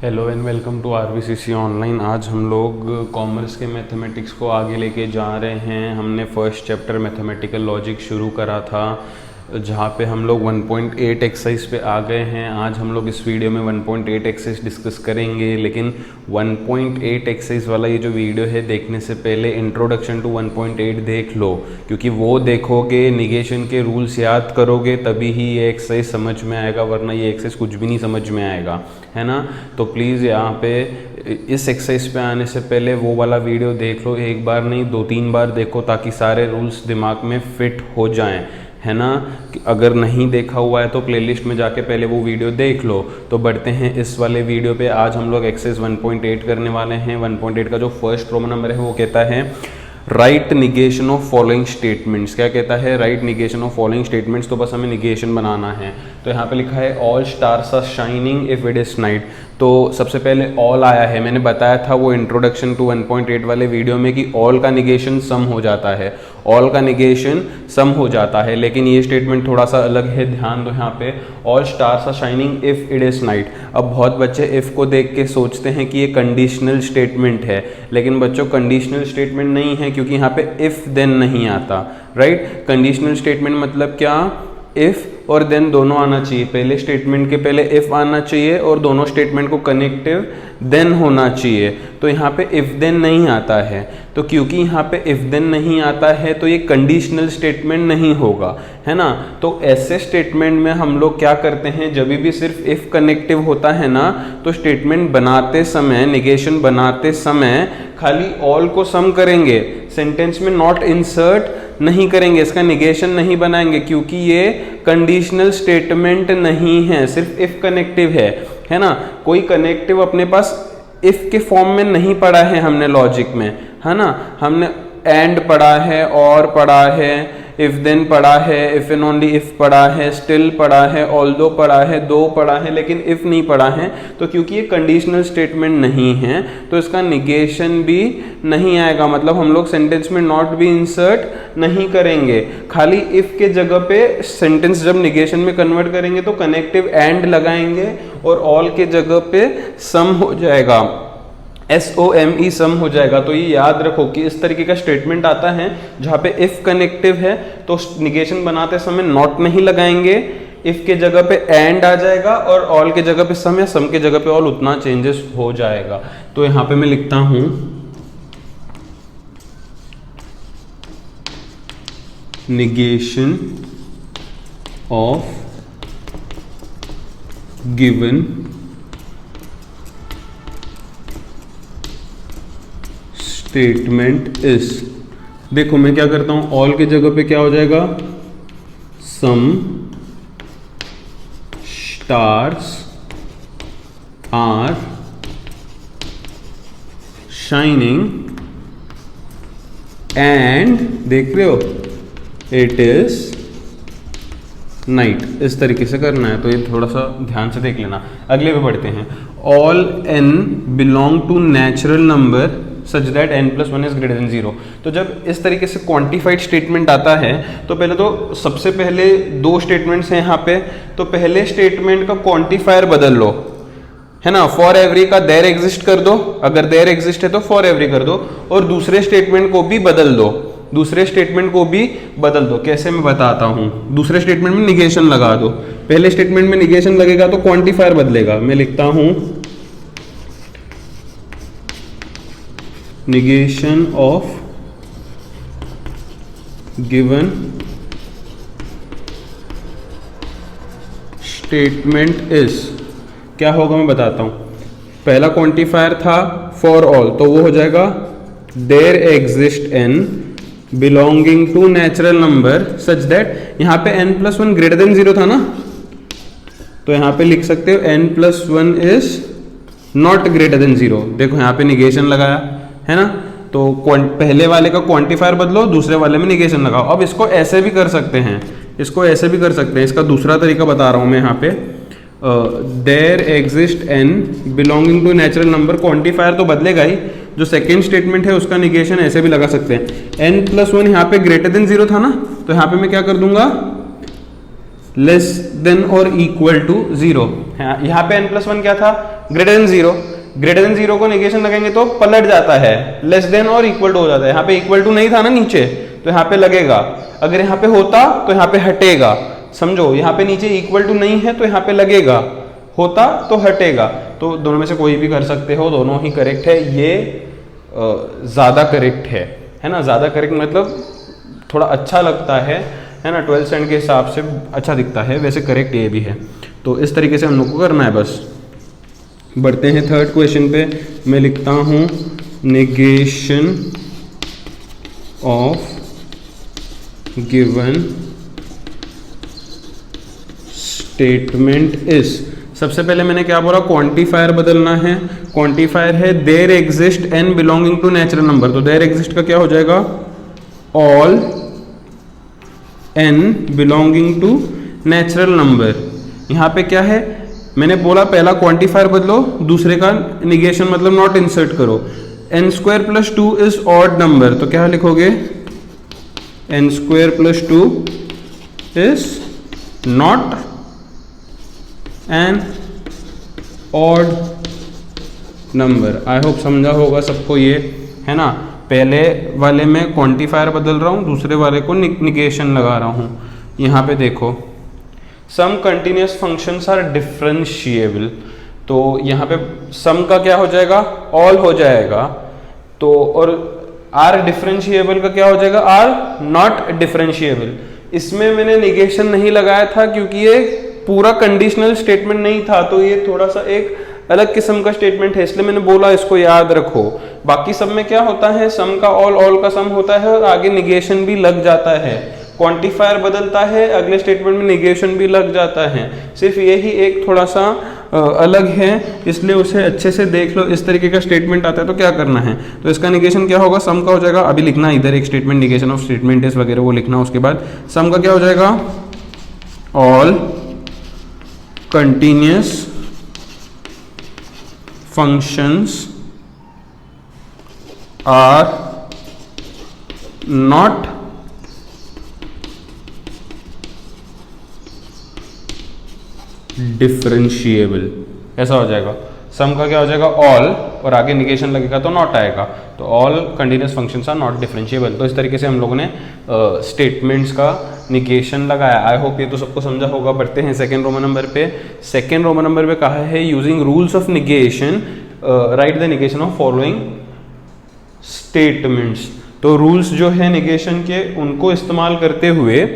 Hello and welcome to RVCC online. आज हम लोग कॉमर्स के मैथमेटिक्स को आगे लेके जा रहे हैं। हमने फर्स्ट चैप्टर मैथमेटिकल लॉजिक शुरू करा था, जहाँ पे हम लोग 1.8 एक्सरसाइज पे आ गए हैं। आज हम लोग इस वीडियो में 1.8 एक्सरसाइज डिस्कस करेंगे, लेकिन 1.8 एक्सरसाइज वाला ये जो वीडियो है देखने से पहले इंट्रोडक्शन टू 1.8 देख लो, क्योंकि वो देखोगे, निगेशन के रूल्स याद करोगे, तभी ही ये एक्सरसाइज समझ में आएगा, वरना ये एक्सरसाइज कुछ भी नहीं समझ में आएगा, है ना। तो प्लीज़ यहाँ पे इस एक्सरसाइज पे आने से पहले वो वाला वीडियो देख लो, एक बार नहीं 2-3 बार देखो, ताकि सारे रूल्स दिमाग में फिट हो जाएं, है ना। अगर नहीं देखा हुआ है तो प्लेलिस्ट में जाके पहले वो वीडियो देख लो। तो बढ़ते हैं इस वाले वीडियो पे। आज हम लोग एक्सरसाइज 1.8 करने वाले हैं। 1.8 का जो फर्स्ट प्रॉब्लम नंबर है वो कहता है right negation of following statements. क्या कहता है? Right negation of following statements. तो बस हमें निगेशन बनाना है। तो यहाँ पे लिखा है all stars are shining if it is night. तो सबसे पहले ऑल आया है, मैंने बताया था वो इंट्रोडक्शन टू 1.8 वाले वीडियो में कि ऑल का निगेशन सम हो जाता है, ऑल का निगेशन सम हो जाता है। लेकिन ये स्टेटमेंट थोड़ा सा अलग है, ध्यान दो। यहाँ पे all stars are shining if it is night. अब बहुत बच्चे इफ को देख के सोचते हैं कि ये कंडीशनल स्टेटमेंट है, लेकिन बच्चों कंडीशनल स्टेटमेंट नहीं है, क्योंकि यहाँ पे इफ देन नहीं आता। राइट, कंडीशनल स्टेटमेंट मतलब क्या? इफ और देन दोनों आना चाहिए। पहले स्टेटमेंट के पहले इफ आना चाहिए और दोनों स्टेटमेंट को कनेक्टिव देन होना चाहिए। तो यहाँ पे इफ देन नहीं आता है, तो क्योंकि यहाँ पे इफ देन नहीं आता है तो ये कंडीशनल स्टेटमेंट नहीं होगा, है ना। तो ऐसे स्टेटमेंट में हम लोग क्या करते हैं, जब भी सिर्फ इफ कनेक्टिव होता है ना, तो स्टेटमेंट बनाते समय, निगेशन बनाते समय खाली ऑल को सम करेंगे, सेंटेंस में नॉट इंसर्ट नहीं करेंगे, इसका निगेशन नहीं बनाएंगे, क्योंकि ये कंडीशनल स्टेटमेंट नहीं है, सिर्फ इफ कनेक्टिव है ना। कोई कनेक्टिव अपने पास इफ के फॉर्म में नहीं पढ़ा है हमने लॉजिक में, है ना। हमने एंड पढ़ा है, और पढ़ा है, इफ देन पढ़ा है, इफ एंड ओनली इफ पढ़ा है, स्टिल पढ़ा है, ऑल्दो पढ़ा है, दो पढ़ा है, लेकिन इफ नहीं पढ़ा है। तो क्योंकि ये कंडीशनल स्टेटमेंट नहीं है तो इसका निगेशन भी नहीं आएगा, मतलब हम लोग सेंटेंस में नॉट भी इंसर्ट नहीं करेंगे। खाली इफ के जगह पे सेंटेंस जब निगेशन में कन्वर्ट करेंगे तो कनेक्टिव एंड लगाएंगे और ऑल के जगह पे सम हो जाएगा, SOME सम हो जाएगा। तो ये याद रखो कि इस तरीके का स्टेटमेंट आता है जहाँ पे इफ कनेक्टिव है तो निगेशन बनाते समय नॉट नहीं लगाएंगे, इफ के जगह पे एंड आ जाएगा और ऑल के जगह पे सम या सम के जगह पे ऑल, उतना चेंजेस हो जाएगा। तो यहाँ पे मैं लिखता हूं negation of given statement is. देखो मैं क्या करता हूं, ऑल के जगह पे क्या हो जाएगा, सम स्टार्स आर शाइनिंग एंड, देख रहे हो, इट इज नाइट। इस तरीके से करना है, तो ये थोड़ा सा ध्यान से देख लेना। अगले पे बढ़ते हैं। All n belong to natural number such that n+1 is greater than 0। तो जब इस तरीके से क्वांटिफाइड स्टेटमेंट आता है तो पहले तो सबसे पहले दो स्टेटमेंट्स हैं यहाँ पे। तो पहले स्टेटमेंट का क्वांटिफायर बदल लो, है ना। फॉर एवरी का देयर एग्जिस्ट कर दो, अगर देयर एग्जिस्ट है तो फॉर एवरी कर दो, और दूसरे स्टेटमेंट को भी बदल दो, दूसरे स्टेटमेंट को भी बदल दो। कैसे मैं बताता हूं। दूसरे स्टेटमेंट में निगेशन लगा दो, पहले स्टेटमेंट में निगेशन लगेगा तो क्वांटिफायर बदलेगा। मैं लिखता हूं negation of given statement is. क्या होगा मैं बताता हूं। पहला क्वांटिफायर था फॉर ऑल, तो वो हो जाएगा there exist n belonging to natural number such that, यहाँ पे n+1 ग्रेटर देन 0 था ना, तो यहाँ पे लिख सकते हो n+1 is not greater than 0। देखो यहाँ पे निगेशन लगाया, है ना। तो पहले वाले का क्वांटिफायर बदलो, दूसरे वाले में निगेशन लगाओ। अब इसको ऐसे भी कर सकते हैं, इसको ऐसे भी कर सकते हैं। इसका दूसरा तरीका बता रहा हूं मैं यहाँ पे। There exist n belonging to natural number, quantifier तो बदलेगा ही, जो सेकेंड स्टेटमेंट है उसका निगेशन ऐसे भी लगा सकते हैं। n+1 यहाँ पे ग्रेटर देन 0 था ना, तो यहाँ पे मैं क्या कर दूंगा, लेस देन और इक्वल टू 0। यहाँ पे n+1 क्या था, ग्रेटर देन 0। ग्रेटर देन 0 को नेगेशन लगाएंगे तो पलट जाता है, लेस देन और इक्वल टू हो जाता है। यहाँ पे इक्वल टू नहीं था ना नीचे, तो यहाँ पे लगेगा। अगर यहाँ पे होता तो यहाँ पे हटेगा, समझो। यहाँ पे नीचे इक्वल टू नहीं है तो यहाँ पे लगेगा, होता तो हटेगा। तो दोनों में से कोई भी कर सकते हो, दोनों ही करेक्ट है। ये ज़्यादा करेक्ट है ना। ज़्यादा करेक्ट मतलब थोड़ा अच्छा लगता है ना, 12th स्टैंडर्ड के हिसाब से अच्छा दिखता है, वैसे करेक्ट ये भी है। तो इस तरीके से हम लोग को करना है बस। बढ़ते हैं थर्ड क्वेश्चन पे। मैं लिखता हूँ negation of given statement is. सबसे पहले मैंने क्या बोला, क्वांटिफायर बदलना है। क्वांटिफायर है there exist n belonging to natural number, तो देयर एग्जिस्ट का क्या हो जाएगा, all n belonging to natural number. यहाँ पे क्या है, मैंने बोला पहला क्वांटिफायर बदलो, दूसरे का निगेशन मतलब नॉट इंसर्ट करो। n² + 2 इज ऑड नंबर, तो क्या लिखोगे, n² + 2 is not an odd number. I hope समझा होगा सबको ये, है ना। पहले वाले में क्वांटिफायर बदल रहा हूँ, दूसरे वाले को निगेशन लगा रहा हूँ। यहाँ पे देखो, सम कंटिन्यूस फंक्शंस आर डिफरेंशिएबल, तो यहाँ पे सम का क्या हो जाएगा, ऑल हो जाएगा। तो और आर डिफरेंशिएबल का क्या हो जाएगा, आर नॉट डिफरेंशिएबल। इसमें मैंने निगेशन नहीं लगाया था क्योंकि ये पूरा कंडीशनल स्टेटमेंट नहीं था, तो ये थोड़ा सा एक अलग किस्म का स्टेटमेंट है, इसलिए मैंने बोला इसको याद रखो। बाकी सब में क्या होता है, सम का ऑल, ऑल का सम होता है और आगे निगेशन भी लग जाता है। क्वांटिफायर बदलता है, अगले स्टेटमेंट में निगेशन भी लग जाता है। सिर्फ यही एक थोड़ा सा अलग है, इसलिए उसे अच्छे से देख लो। इस तरीके का स्टेटमेंट आता है तो क्या करना है, तो इसका निगेशन क्या होगा, सम का हो जाएगा। अभी लिखना इधर एक statement, negation of statement is वगैरह वो लिखना। उसके बाद सम का क्या हो जाएगा, all continuous functions are not differentiable, ऐसा हो जाएगा। सम का क्या हो जाएगा, ऑल, और आगे निगेशन लगेगा तो नॉट आएगा। तो all continuous functions are not differentiable. तो इस तरीके से हम लोगों ने स्टेटमेंट्स का निगेशन लगाया। आई होप ये तो सबको समझा होगा। बढ़ते हैं सेकेंड रोमन नंबर पे। सेकेंड रोमन नंबर पे कहा है using rules of negation right the negation of following statements. तो रूल्स जो है निगेशन के, उनको इस्तेमाल करते हुए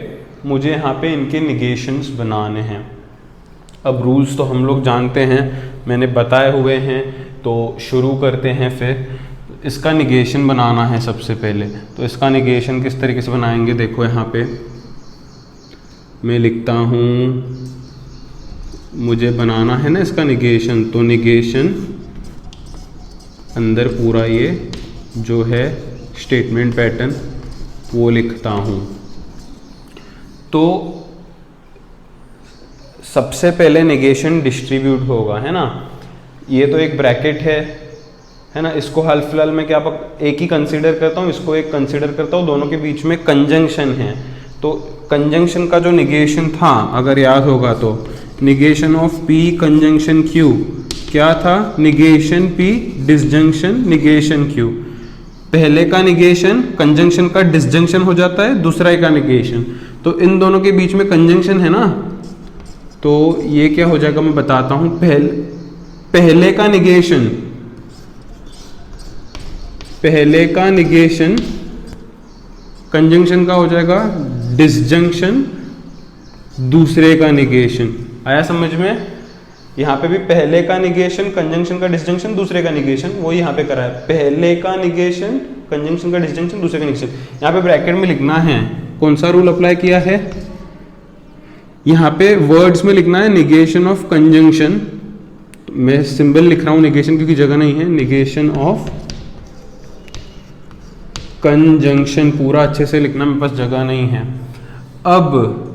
मुझे यहाँ पे इनके निगेशंस बनाने हैं। अब रूल्स तो हम लोग जानते हैं, मैंने बताए हुए हैं, तो शुरू करते हैं। फिर इसका निगेशन बनाना है सबसे पहले। तो इसका निगेशन किस तरीके से बनाएंगे, देखो यहाँ पे मैं लिखता हूँ, मुझे बनाना है ना इसका निगेशन। तो निगेशन अंदर पूरा ये जो है स्टेटमेंट पैटर्न वो लिखता हूँ। तो सबसे पहले निगेशन डिस्ट्रीब्यूट होगा, है ना। ये तो एक ब्रैकेट है ना। इसको हाल फिलहाल में क्या एक ही कंसीडर करता हूँ, इसको एक कंसीडर करता हूँ। दोनों के बीच में कंजंक्शन है, तो कंजंक्शन का जो निगेशन था, अगर याद होगा तो negation of P conjunction Q क्या था, negation P disjunction negation Q। पहले का निगेशन कंजंक्शन का डिसजंक्शन हो जाता है, दूसरा का निगेशन। तो इन दोनों के बीच में कंजंक्शन है ना, तो ये क्या हो जाएगा मैं बताता हूं। पहले का निगेशन कंजंक्शन का हो जाएगा डिसजंक्शन, दूसरे का निगेशन। आया समझ में। यहाँ पे भी पहले का निगेशन कंजंक्शन का डिसजंक्शन, दूसरे का निगेशन, वो यहाँ पे करा है। पहले का निगेशन कंजंक्शन का डिसजंक्शन, दूसरे का निगेशन। यहाँ पे ब्रैकेट में लिखना है कौन सा रूल अप्लाई किया है, यहाँ पे वर्ड्स में लिखना है निगेशन ऑफ कंजंक्शन। मैं सिंबल लिख रहा हूं निगेशन क्योंकि जगह नहीं है। निगेशन ऑफ कंजंक्शन पूरा अच्छे से लिखना, मेरे पास जगह नहीं है। अब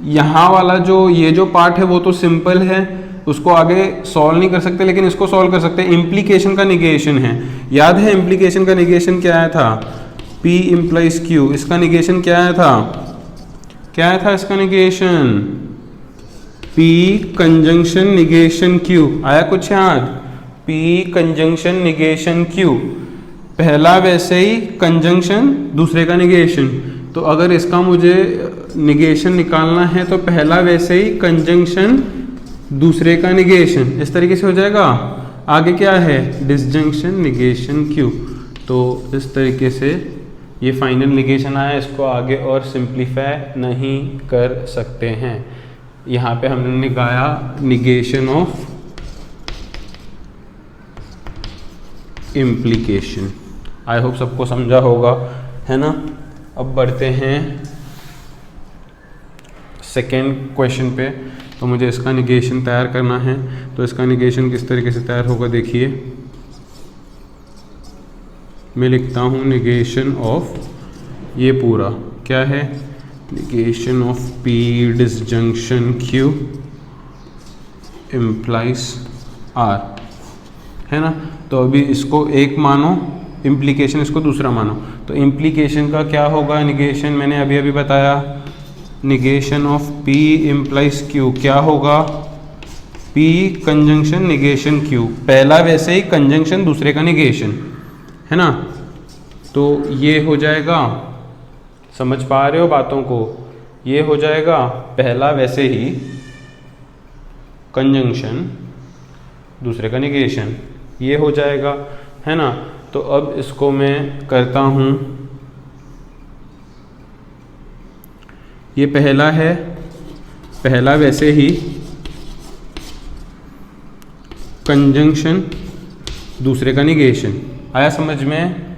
यहाँ वाला जो ये जो पार्ट है वो तो सिंपल है, उसको आगे सॉल्व नहीं कर सकते, लेकिन इसको सॉल्व कर सकते हैं। इम्प्लीकेशन का निगेशन है, याद है इम्प्लीकेशन का निगेशन क्या आया था, P implies Q। इसका निगेशन क्या आया था, क्या था इसका negation? P conjunction negation Q। आया कुछ याद? P कंजंक्शन निगेशन Q, पहला वैसे ही कंजंक्शन दूसरे का निगेशन। तो अगर इसका मुझे निगेशन निकालना है तो पहला वैसे ही कंजंक्शन दूसरे का निगेशन, इस तरीके से हो जाएगा। आगे क्या है? Disjunction negation Q। तो इस तरीके से ये फाइनल निगेशन आया, इसको आगे और सिंप्लीफाई नहीं कर सकते हैं। यहाँ पे हमने निकाला negation of implication. I hope सबको समझा होगा, है ना। अब बढ़ते हैं सेकेंड क्वेश्चन पे। तो मुझे इसका निगेशन तैयार करना है। तो इसका निगेशन किस तरीके से तैयार होगा देखिए, मैं लिखता हूँ निगेशन ऑफ, ये पूरा क्या है, negation of P disjunction Q implies R, है ना। तो अभी इसको एक मानो, इम्प्लीकेशन इसको दूसरा मानो। तो इम्प्लीकेशन का क्या होगा निगेशन, मैंने अभी अभी बताया, negation of P implies Q क्या होगा? P कंजंक्शन निगेशन Q, पहला वैसे ही कंजंक्शन दूसरे का निगेशन, है ना। तो ये हो जाएगा, समझ पा रहे हो बातों को? ये हो जाएगा पहला वैसे ही कंजंक्शन दूसरे का निगेशन, ये हो जाएगा, है ना। तो अब इसको मैं करता हूँ, ये पहला है, पहला वैसे ही कंजंक्शन दूसरे का निगेशन, आया समझ में।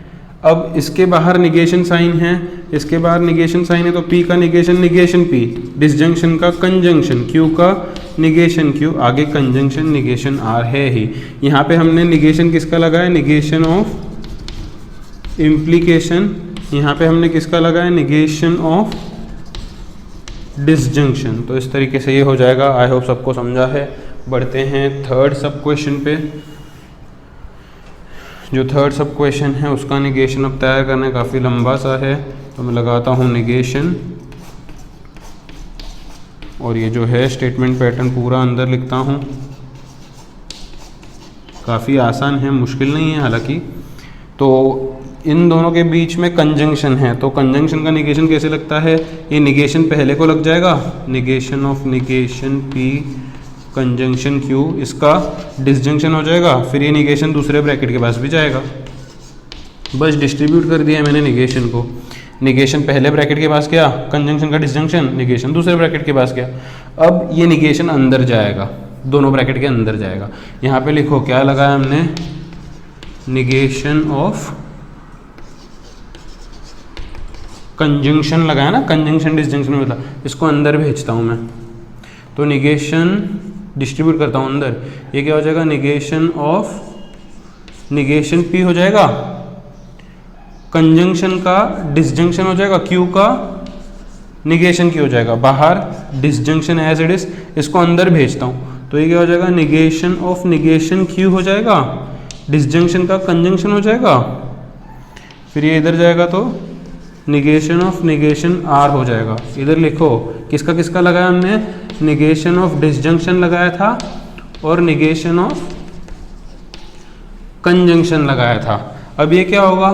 अब इसके बाहर निगेशन साइन है, इसके बाहर निगेशन साइन है, तो P का निगेशन निगेशन P, डिसजंक्शन का कंजंक्शन, Q का निगेशन Q, आगे कंजंक्शन निगेशन R है ही। यहाँ पे हमने निगेशन किसका लगाया? Negation of implication. यहाँ पे हमने किसका लगाया? Negation of disjunction. तो इस तरीके से ये हो जाएगा। आई होप सबको समझा है। बढ़ते हैं थर्ड सब क्वेश्चन पे। जो थर्ड सब क्वेश्चन है उसका निगेशन अब तैयार करना काफ़ी लंबा सा है, तो मैं लगाता हूँ निगेशन, और ये जो है स्टेटमेंट पैटर्न पूरा अंदर लिखता हूँ। काफ़ी आसान है, मुश्किल नहीं है हालांकि। तो इन दोनों के बीच में कंजंक्शन है, तो कंजंक्शन का निगेशन कैसे लगता है? ये निगेशन पहले को लग जाएगा, negation of negation P conjunction Q, इसका डिसजंक्शन हो जाएगा, फिर ये निगेशन दूसरे ब्रैकेट के पास भी जाएगा। बस डिस्ट्रीब्यूट कर दिया मैंने निगेशन को, निगेशन पहले ब्रैकेट के पास गया, कंजंक्शन का डिसजंक्शन, निगेशन दूसरे ब्रैकेट के पास गया। अब ये निगेशन अंदर जाएगा, दोनों ब्रैकेट के अंदर जाएगा। यहाँ पे लिखो क्या लगाया हमने, निगेशन ऑफ कंजंक्शन लगाया ना, कंजंक्शन डिसजंक्शन में था, इसको अंदर भेजता हूँ मैं। तो निगेशन डिस्ट्रीब्यूट करता हूँ अंदर, ये क्या हो जाएगा, निगेशन ऑफ निगेशन P हो जाएगा, कंजंक्शन का डिसजंक्शन हो जाएगा, Q का निगेशन Q हो जाएगा, बाहर डिसजंक्शन एज इट इज, इसको अंदर भेजता हूँ। तो ये क्या हो जाएगा, निगेशन ऑफ निगेशन Q हो जाएगा, डिसजंक्शन का कंजंक्शन हो जाएगा, फिर ये इधर जाएगा तो निगेशन ऑफ निगेशन R हो जाएगा। इधर लिखो किसका किसका लगाया हमने, निगेशन ऑफ डिसजंक्शन लगाया था और निगेशन ऑफ कंजंक्शन लगाया था। अब ये क्या होगा,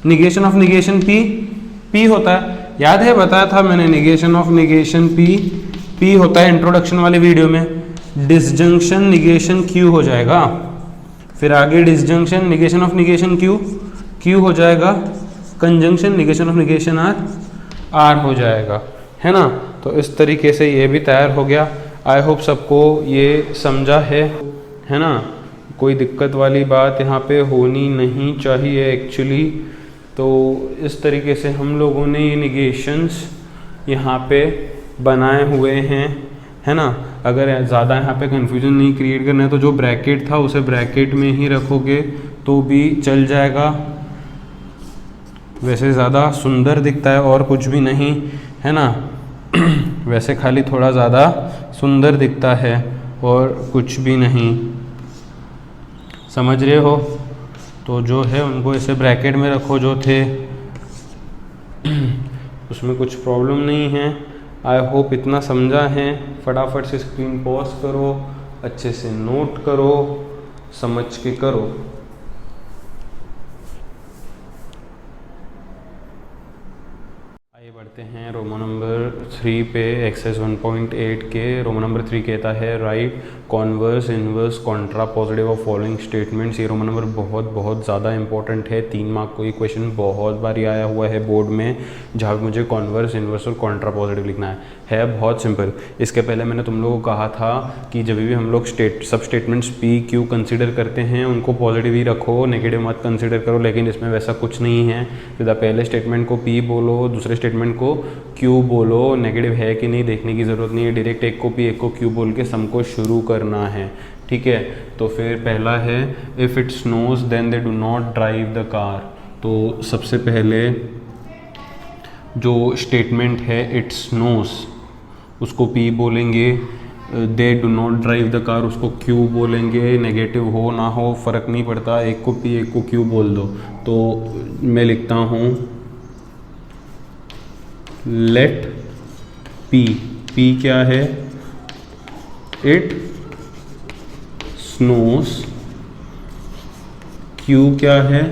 निगेशन ऑफ निगेशन P होता है, याद है बताया था मैंने, निगेशन ऑफ निगेशन P होता है इंट्रोडक्शन वाले वीडियो में। डिसजंक्शन निगेशन Q हो जाएगा, फिर आगे disjunction negation of negation Q हो जाएगा, conjunction negation of negation R हो जाएगा, है ना। तो इस तरीके से ये भी तैयार हो गया। आई होप सबको ये समझा है ना। कोई दिक्कत वाली बात यहाँ पे होनी नहीं चाहिए एक्चुअली। तो इस तरीके से हम लोगों ने ये निगेशंस यहाँ पे बनाए हुए हैं, है ना। अगर ज़्यादा यहाँ पे कन्फ्यूजन नहीं क्रिएट करना है तो जो ब्रैकेट था उसे ब्रैकेट में ही रखोगे तो भी चल जाएगा। वैसे ज़्यादा सुंदर दिखता है और कुछ भी नहीं, है ना। वैसे खाली थोड़ा ज़्यादा सुंदर दिखता है और कुछ भी नहीं, समझ रहे हो। तो जो है उनको ऐसे ब्रैकेट में रखो जो थे उसमें कुछ प्रॉब्लम नहीं है। आई होप इतना समझा है। फटाफट से स्क्रीन पॉज करो, अच्छे से नोट करो, समझ के करो। आइए बढ़ते हैं रोमन नंबर 3 पे, एक्सरसाइज 1.8 के। रोमन नंबर 3 कहता है right converse, inverse, Contra positive of following statements. ये रोमन नंबर बहुत ज़्यादा इंपॉर्टेंट है। 3 मार्क को ये क्वेश्चन बहुत बार आया हुआ है बोर्ड में, जहाँ पे मुझे कॉन्वर्स, इनवर्स और कॉन्ट्रा पॉजिटिव लिखना है बहुत सिंपल। इसके पहले मैंने तुम लोगों को कहा था कि जब भी हम लोग सब स्टेटमेंट्स पी क्यू कंसिडर करते हैं उनको पॉजिटिव ही रखो, नेगेटिव मत कंसिडर करो, लेकिन इसमें वैसा कुछ नहीं है। सीधा पहले स्टेटमेंट को पी बोलो, दूसरे स्टेटमेंट को क्यू बोलो, नेगेटिव है कि नहीं देखने की ज़रूरत नहीं है, डायरेक्ट एक को पी एक को क्यू बोल के सम को शुरू करना है, ठीक है। तो फिर पहला है if it snows then they do not drive the car. तो सबसे पहले जो स्टेटमेंट है इट स्नोज उसको पी बोलेंगे, दे do not drive the car उसको क्यू बोलेंगे, नेगेटिव हो ना हो फ़र्क नहीं पड़ता, एक को पी एक को क्यू बोल दो। तो मैं लिखता हूँ लेट पी, पी क्या है, इट स्नोज, क्यू क्या है,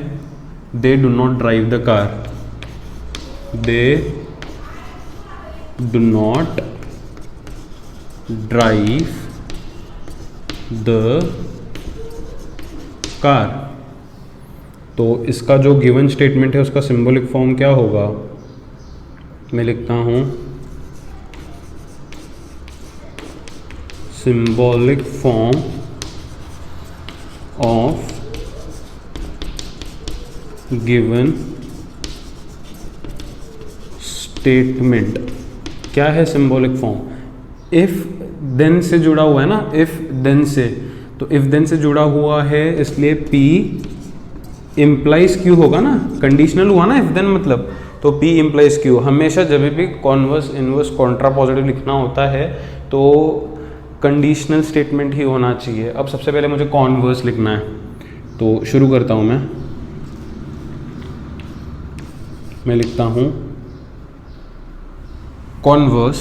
दे do not drive the car, they do not drive the car. तो इसका जो गिवन स्टेटमेंट है उसका सिंबॉलिक फॉर्म क्या होगा, मैं लिखता हूँ symbolic form of given statement. क्या है सिंबॉलिक फॉर्म, इफ देन से जुड़ा हुआ है ना, इफ देन से, तो इफ देन से जुड़ा हुआ है इसलिए P इम्प्लाइज Q होगा ना, कंडीशनल हुआ ना इफ देन मतलब, तो P इम्प्लाइज Q। हमेशा जब भी कॉन्वर्स, इनवर्स, कॉन्ट्रा पॉजिटिव लिखना होता है तो कंडीशनल स्टेटमेंट ही होना चाहिए। अब सबसे पहले मुझे कॉन्वर्स लिखना है, तो शुरू करता हूँ मैं लिखता हूँ कॉन्वर्स,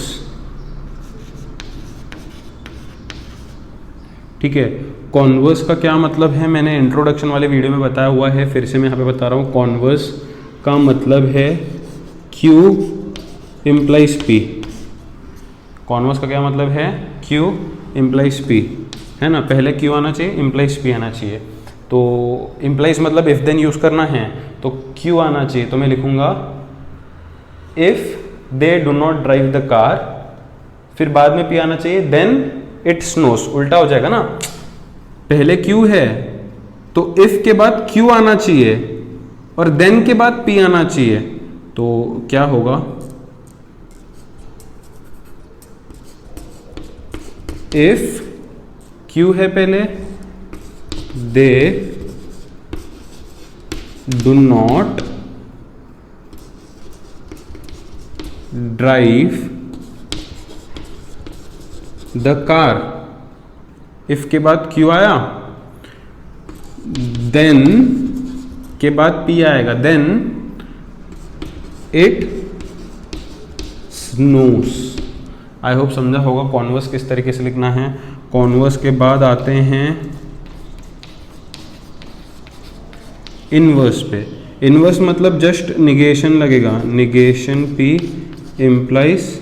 ठीक है। कॉन्वर्स का क्या मतलब है मैंने इंट्रोडक्शन वाले वीडियो में बताया हुआ है, फिर से मैं यहाँ पे बता रहा हूँ। कॉन्वर्स का मतलब है Q इम्प्लाइज P। कॉन्वर्स का क्या मतलब है, Q इम्प्लाइज P, है ना। पहले Q आना चाहिए, इम्प्लाइज P आना चाहिए। तो इम्प्लाइज मतलब इफ देन यूज़ करना है तो Q आना चाहिए। तो मैं लिखूँगा if they do not drive the car, फिर बाद में P आना चाहिए, देन इट स्नोस। उल्टा हो जाएगा ना, पहले Q है तो इफ के बाद Q आना चाहिए और देन के बाद P आना चाहिए। तो क्या होगा, इफ Q है पहले, दे do not drive the car, if के बाद Q आया, देन के बाद P आएगा, देन इट स्नोस। आई होप समझा होगा कॉन्वर्स किस तरीके से लिखना है। कॉन्वर्स के बाद आते हैं इनवर्स पे। इनवर्स मतलब जस्ट निगेशन लगेगा, negation P implies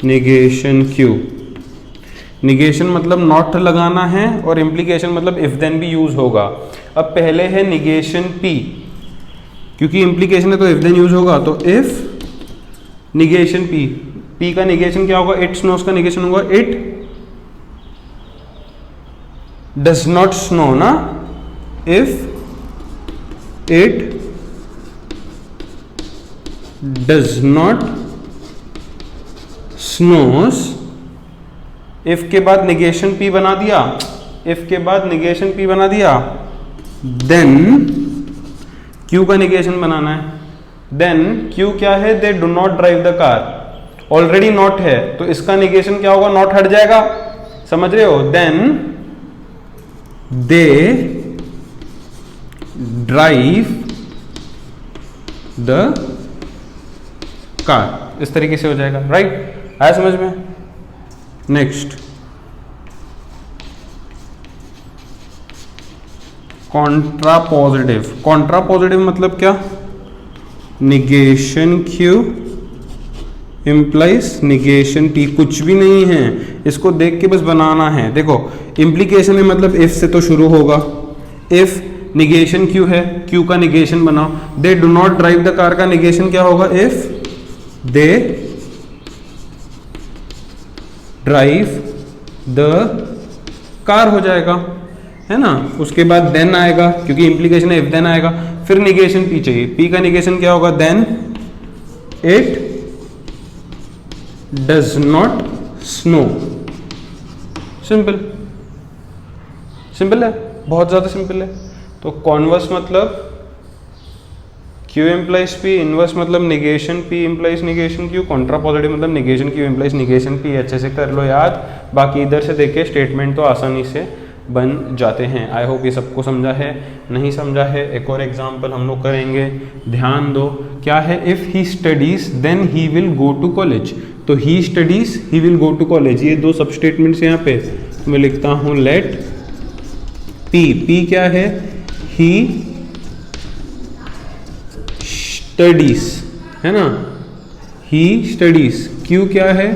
negation Q। Negation मतलब नॉट लगाना है और इम्प्लीकेशन मतलब इफ देन भी यूज होगा। अब पहले है निगेशन P, क्योंकि इम्प्लीकेशन है तो इफ देन यूज होगा। तो इफ निगेशन P, P का निगेशन क्या होगा, इट स्नोस का निगेशन होगा इट डज नॉट स्नो ना। If it does not snows, if के बाद निगेशन P बना दिया, इफ के बाद निगेशन P बना दिया, देन Q का निगेशन बनाना है। देन Q क्या है, दे do not drive the car, already not है तो इसका निगेशन क्या होगा, नॉट हट जाएगा, समझ रहे हो। Then they drive the car, इस तरीके से हो जाएगा। राइट, आया समझ में? Next, contrapositive. कॉन्ट्रापोजिटिव मतलब क्या? Negation Q implies negation P, कुछ भी नहीं है, इसको देख के बस बनाना है। देखो इम्प्लीकेशन है मतलब इफ से तो शुरू होगा, इफ निगेशन क्यू है, क्यू का निगेशन बनाओ। दे do not drive the car का निगेशन क्या होगा? If they drive the car हो जाएगा, है ना। उसके बाद देन आएगा, क्योंकि इम्प्लीकेशन है, इफ देन आएगा। फिर निगेशन पी चाहिए, पी का निगेशन क्या होगा? Then it does not snow. Simple, simple है, बहुत ज्यादा सिंपल है। तो कॉन्वर्स मतलब Q इम्प्लाइज P, इनवर्स मतलब negation P implies negation Q, contrapositive मतलब negation Q implies negation P। अच्छे से कर लो याद, बाकी इधर से देखे स्टेटमेंट तो आसानी से बन जाते हैं। आई होप ये सबको समझा है। नहीं समझा है, एक और एग्जांपल हम लोग करेंगे, ध्यान दो। क्या है? If he studies then he will go to college. तो he studies, he will go to college, ये दो सब स्टेटमेंट्स यहाँ पे मैं लिखता हूँ। लेट पी, पी क्या है? ही स्टडीज, है ना, ही स्टडीज। क्यू क्या है?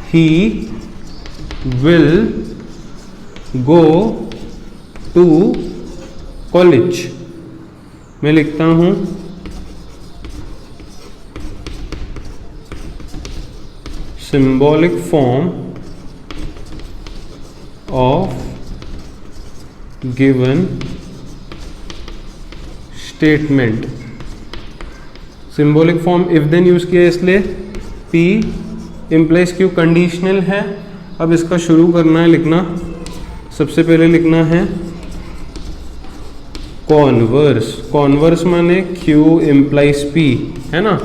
He will go to college. मैं लिखता हूं symbolic form of given statement। Symbolic form if then use किया इसलिए P इम्प्लाइज Q कंडीशनल है। अब इसका शुरू करना है लिखना, सबसे पहले लिखना है कॉन्वर्स। कॉन्वर्स माने Q इम्प्लाइज P, है ना।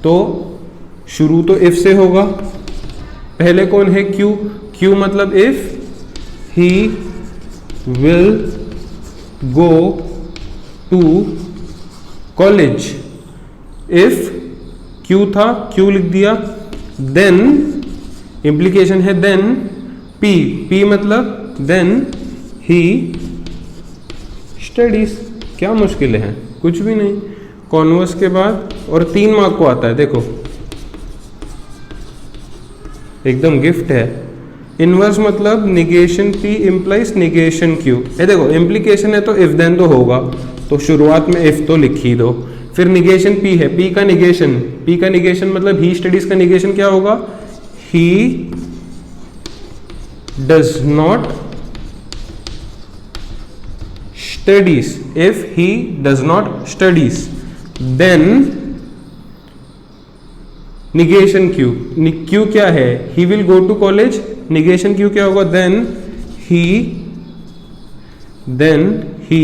तो शुरू तो इफ से होगा, पहले कौन है? Q। Q मतलब if he will go to college. If Q था, Q लिख दिया, देन इम्प्लीकेशन है देन P, P मतलब देन ही स्टडीज। क्या मुश्किल है? कुछ भी नहीं। कॉन्वर्स के बाद और 3 मार्क को आता है, देखो एकदम गिफ्ट है। इनवर्स मतलब negation P implies negation Q। ये देखो इम्प्लीकेशन है तो इफ देन तो होगा, तो शुरुआत में इफ तो लिख ही दो। फिर निगेशन P है, P का निगेशन, P का निगेशन मतलब ही स्टडीज का निगेशन क्या होगा? He does not studies. If he does not studies then negation Q। Q क्या है? He will go to college, negation Q क्या होगा? Then he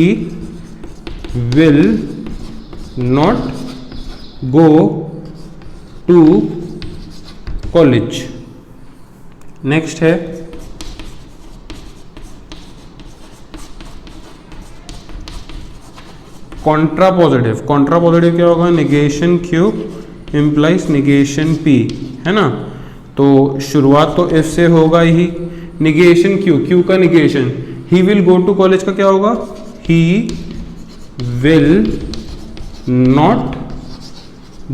will not go to college. Next है contrapositive. Contrapositive क्या होगा? Negation Q implies negation P, है ना। तो शुरुआत तो इफ से होगा ही, निगेशन Q, Q का negation, he will go to college का क्या होगा? He will not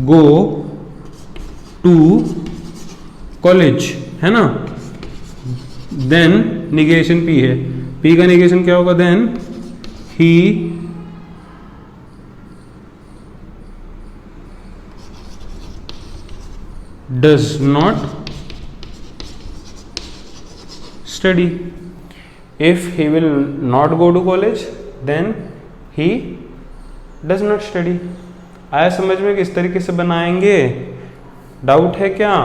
go to college, है ना। देन निगेशन P है, P का निगेशन क्या होगा? Then he does not study। if he will not go to college then he does not study। आया समझ में किस तरीके से बनाएंगे? डाउट है क्या?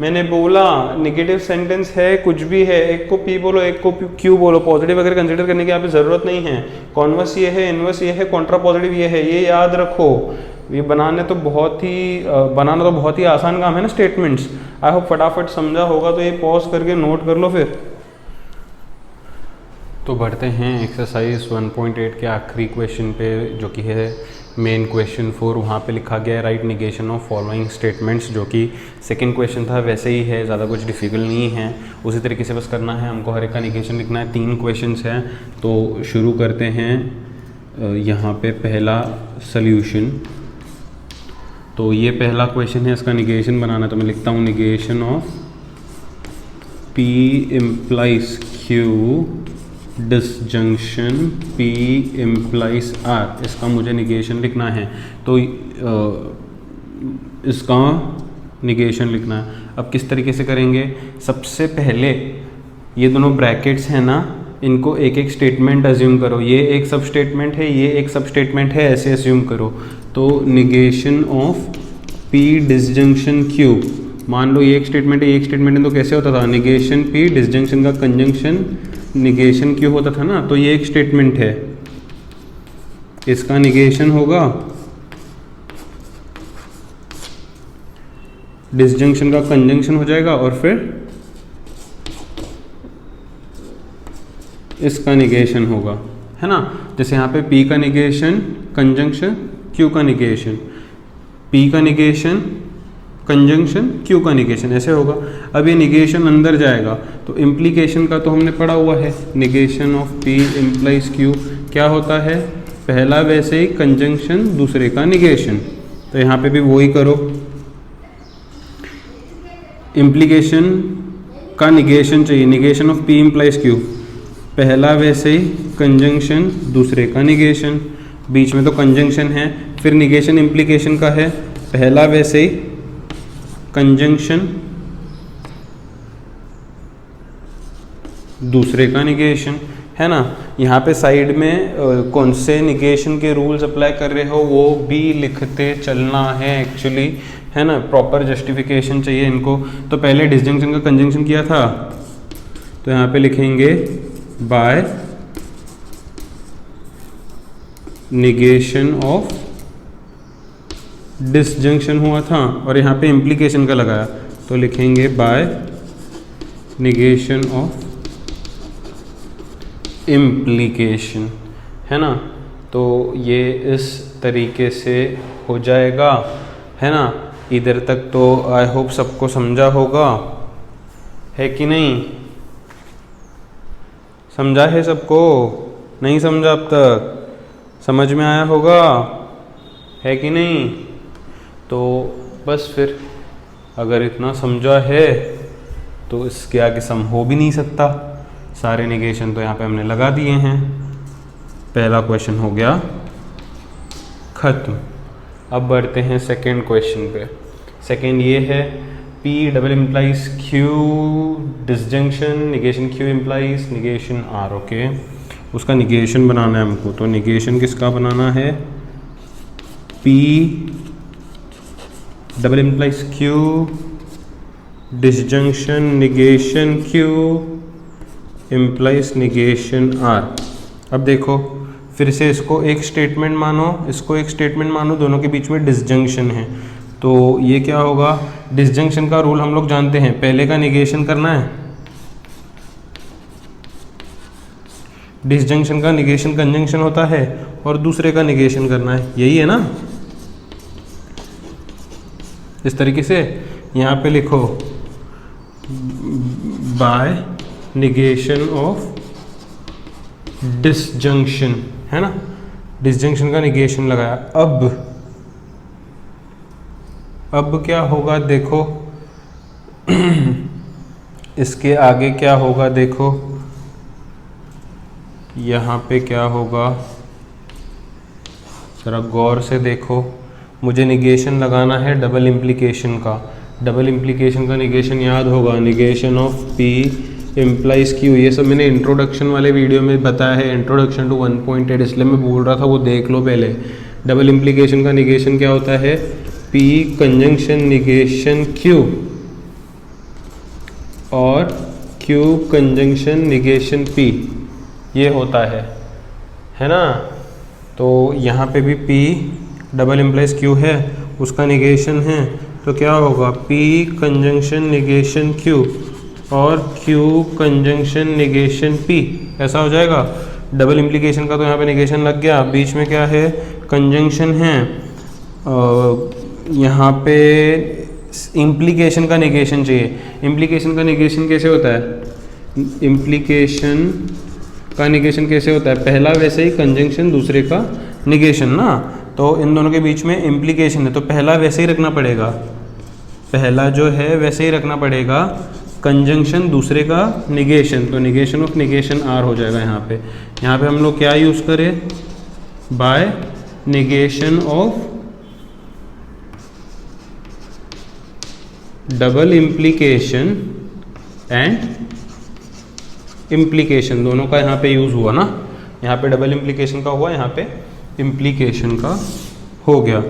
मैंने बोला निगेटिव सेंटेंस है, कुछ भी है, एक को P बोलो, एक को Q बोलो, पॉजिटिव वगैरह कंसिडर करने की यहाँ पे जरूरत नहीं है। कॉन्वर्स ये है, इनवर्स ये है, कॉन्ट्रा पॉजिटिव ये है, ये याद रखो। ये बनाना तो बहुत ही आसान काम है ना स्टेटमेंट्स। आई होप फटाफट समझा होगा, तो ये पॉज करके नोट कर लो फिर। तो बढ़ते हैं एक्सरसाइज 1.8 के आखिरी क्वेश्चन पे, जो कि है मेन क्वेश्चन 4 वहाँ पे लिखा गया है right negation of following statements, जो कि सेकंड क्वेश्चन था वैसे ही है, ज़्यादा कुछ डिफ़िकल्ट नहीं है। उसी तरीके से बस करना है हमको, हर एक का निगेशन लिखना है। 3 क्वेश्चंस हैं तो शुरू करते हैं। यहाँ पे पहला सल्यूशन, तो ये पहला क्वेश्चन है, इसका निगेशन बनाना है। तो मैं लिखता हूँ negation of P implies Q disjunction P implies R, इसका मुझे निगेशन लिखना है। तो इसका निगेशन लिखना है। अब किस तरीके से करेंगे? सबसे पहले ये दोनों ब्रैकेट्स हैं ना, इनको एक एक स्टेटमेंट अज्यूम करो। ये एक सब स्टेटमेंट है, ये एक सब स्टेटमेंट है, ऐसे अज्यूम करो। तो negation of P disjunction Q, मान लो ये एक स्टेटमेंट है, ये एक स्टेटमेंट है, तो कैसे होता था? निगेशन P डिसजंक्शन का कंजंक्शन निगेशन Q होता था ना। तो ये एक स्टेटमेंट है, इसका निगेशन होगा डिसजंक्शन का कंजंक्शन हो जाएगा और फिर इसका निगेशन होगा, है ना। जैसे यहाँ पे P का निगेशन कंजंक्शन Q का निगेशन, P का निगेशन कंजंक्शन Q का निगेशन, ऐसे होगा। अब ये निगेशन अंदर जाएगा तो इम्प्लीकेशन का तो हमने पढ़ा हुआ है, negation of P implies Q क्या होता है? पहला वैसे ही कंजंक्शन, दूसरे का निगेशन। तो यहाँ पे भी वही करो, इम्प्लीकेशन का निगेशन चाहिए, negation of P implies Q, पहला वैसे ही कंजंक्शन, दूसरे का निगेशन, बीच में तो कंजंक्शन है, फिर निगेशन इम्प्लीकेशन का है, पहला वैसे ही कंजंक्शन, दूसरे का निगेशन, है ना। यहाँ पे साइड में कौन से निगेशन के रूल्स अप्लाई कर रहे हो वो भी लिखते चलना है एक्चुअली, है ना। प्रॉपर जस्टिफिकेशन चाहिए इनको। तो पहले डिसजंक्शन का कंजंक्शन किया था, तो यहाँ पे लिखेंगे बाय निगेशन ऑफ डिसजंक्शन हुआ था, और यहाँ पे इम्प्लीकेशन का लगाया, तो लिखेंगे बाय निगेशन ऑफ इम्प्लीकेशन, है ना। तो ये इस तरीके से हो जाएगा, है ना। इधर तक तो आई होप सबको समझा होगा, है कि नहीं? समझा है सबको? नहीं समझा अब तक? समझ में आया होगा, है कि नहीं? तो बस फिर अगर इतना समझा है तो इसके आगे सम हो भी नहीं सकता। सारे निगेशन तो यहाँ पे हमने लगा दिए हैं। पहला क्वेश्चन हो गया खत्म। अब बढ़ते हैं सेकंड क्वेश्चन पे। सेकंड ये है P double implies Q disjunction, negation Q implies negation R, okay. उसका निगेशन बनाना है हमको। तो निगेशन किसका बनाना है? P double implies Q disjunction negation Q implies negation R। अब देखो फिर से इसको एक स्टेटमेंट मानो, इसको एक स्टेटमेंट मानो, दोनों के बीच में डिसजंक्शन है। तो ये क्या होगा? डिसजंक्शन का रूल हम लोग जानते हैं, पहले का निगेशन करना है, डिसजंक्शन का निगेशन कंजंक्शन होता है, और दूसरे का निगेशन करना है, यही है ना। इस तरीके से यहाँ पे लिखो बाय निगेशन ऑफ डिसजंक्शन, है ना। डिसजंक्शन का निगेशन लगाया। अब क्या होगा देखो इसके आगे क्या होगा देखो, यहाँ पे क्या होगा जरा गौर से देखो। मुझे निगेशन लगाना है डबल इम्प्लीकेशन का। डबल इम्प्लीकेशन का निगेशन याद होगा, negation of P implies Q। ये सब मैंने इंट्रोडक्शन वाले वीडियो में बताया है, इंट्रोडक्शन टू 1.8, इसलिए मैं बोल रहा था वो देख लो पहले। डबल इम्प्लीकेशन का निगेशन क्या होता है? P कंजंक्शन निगेशन Q और Q कंजंक्शन निगेशन P, ये होता है ना। तो यहाँ पे भी P डबल इम्प्लाइज Q है, उसका निगेशन है, तो क्या होगा? P कंजंक्शन निगेशन Q और Q कंजंक्शन निगेशन P, ऐसा हो जाएगा। डबल इम्प्लीकेशन का तो यहाँ पे निगेशन लग गया, बीच में क्या है, कंजंक्शन है, यहाँ पे इम्प्लीकेशन का निगेशन चाहिए। इम्प्लीकेशन का निगेशन कैसे होता है, इम्प्लीकेशन का निगेशन कैसे होता है, पहला वैसे ही कंजंक्शन दूसरे का निगेशन ना, तो इन दोनों के बीच में इम्प्लीकेशन है तो पहला वैसे ही रखना पड़ेगा, पहला जो है वैसे ही रखना पड़ेगा, कंजंक्शन दूसरे का निगेशन, तो निगेशन ऑफ निगेशन आर हो जाएगा यहाँ पे। यहाँ पे हम लोग क्या यूज़ करें, by negation of double implication and implication, दोनों का यहाँ पे यूज़ हुआ ना, यहाँ पे डबल इम्प्लीकेशन का हुआ, यहाँ पे इम्प्लीकेशन का हो गया।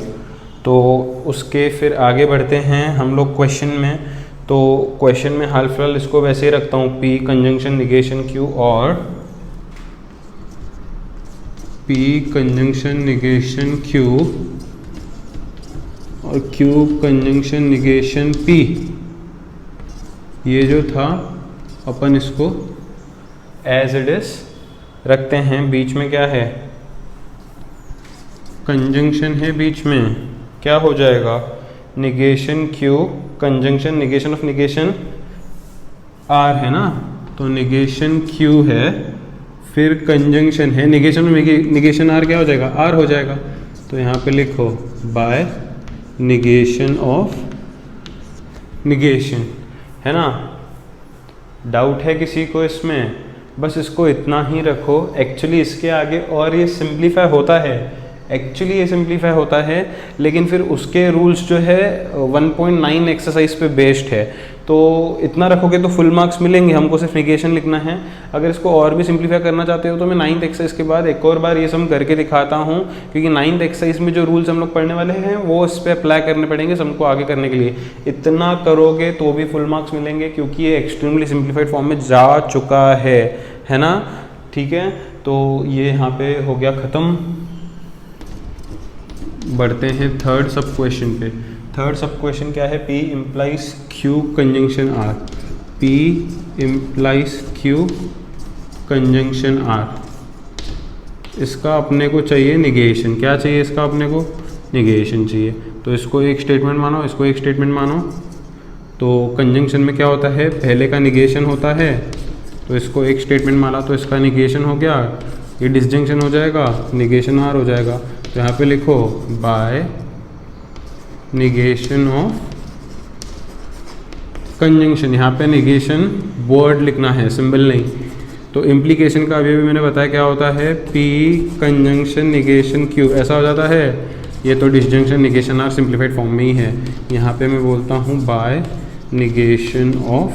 तो उसके फिर आगे बढ़ते हैं हम लोग क्वेश्चन में। तो क्वेश्चन में हाल फिलहाल इसको वैसे ही रखता हूँ, P कंजंक्शन निगेशन Q और P कंजंक्शन निगेशन Q और Q कंजंक्शन निगेशन P, ये जो था अपन इसको एज इट इज रखते हैं। बीच में क्या है, कंजंक्शन है, बीच में क्या हो जाएगा, negation Q, conjunction negation of negation R है ना, तो निगेशन Q है, फिर कंजंक्शन है, निगेशन निगेशन R क्या हो जाएगा, R हो जाएगा। तो यहाँ पे लिखो बाय निगेशन ऑफ निगेशन, है ना। डाउट है किसी को इसमें, बस इसको इतना ही रखो। एक्चुअली इसके आगे और ये सिंप्लीफाई होता है, एक्चुअली ये सिंप्लीफाई होता है, लेकिन फिर उसके रूल्स जो है 1.9 एक्सरसाइज पे बेस्ड है, तो इतना रखोगे तो फुल मार्क्स मिलेंगे। हमको सिर्फ निगेशन लिखना है। अगर इसको और भी सिंप्लीफाई करना चाहते हो तो मैं 9th एक्सरसाइज के बाद एक और बार ये सम करके दिखाता हूँ, क्योंकि 9th एक्सरसाइज में जो रूल्स हम लोग पढ़ने वाले हैं वो इस पर अप्लाई करने पड़ेंगे सम को आगे करने के लिए। इतना करोगे तो भी फुल मार्क्स मिलेंगे, क्योंकि ये एक्सट्रीमली सिंप्लीफाइड फॉर्म में जा चुका है ना। ठीक है, तो ये यहाँ पे हो गया ख़त्म। बढ़ते हैं थर्ड सब क्वेश्चन पे। थर्ड सब क्वेश्चन क्या है, P implies Q conjunction R, P implies Q conjunction R। इसका अपने को चाहिए निगेशन, क्या चाहिए इसका अपने को, निगेशन चाहिए। तो इसको एक स्टेटमेंट मानो, इसको एक स्टेटमेंट मानो। तो कंजंक्शन में क्या होता है, पहले का निगेशन होता है, तो इसको एक स्टेटमेंट माना तो इसका निगेशन हो गया, ये डिसजंक्शन हो जाएगा, निगेशन R हो जाएगा। तो यहाँ पे लिखो बाय निगेशन ऑफ कंजंक्शन, यहाँ पे निगेशन वर्ड लिखना है, सिंबल नहीं। तो इम्प्लीकेशन का अभी भी मैंने बताया क्या होता है, P कंजंक्शन निगेशन Q, ऐसा हो जाता है। ये तो disjunction negation R simplified form में ही है। यहाँ पे मैं बोलता हूँ बाय निगेशन ऑफ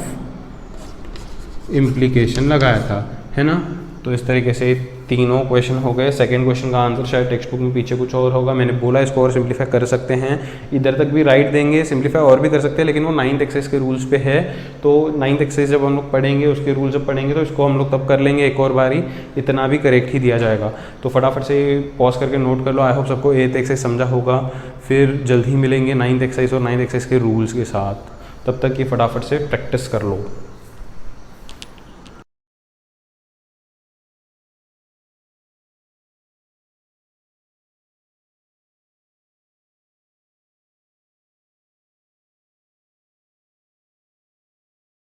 इम्प्लीकेशन लगाया था, है ना। तो इस तरीके से तीनों क्वेश्चन हो गए। सेकंड क्वेश्चन का आंसर शायद टेक्स्ट बुक में पीछे कुछ और होगा, मैंने बोला इसको और सिंप्लीफाई कर सकते हैं, इधर तक भी राइट देंगे, सिंप्लीफाई और भी कर सकते हैं, लेकिन वो 9th एक्सरसाइज के रूल्स पे है। तो 9th एक्सरसाइज जब हम लोग पढ़ेंगे, उसके रूल जब पढ़ेंगे तो इसको हम लोग तब कर लेंगे एक और बारी, इतना भी करेक्ट ही दिया जाएगा। तो फटाफट से पॉज करके नोट कर लो। आई होप सबको 8th एक्सरसाइज समझा होगा। फिर जल्द ही मिलेंगे 9th एक्सरसाइज और 9th एक्सरसाइज के रूल्स के साथ। तब तक ये फटाफट से प्रैक्टिस कर लो।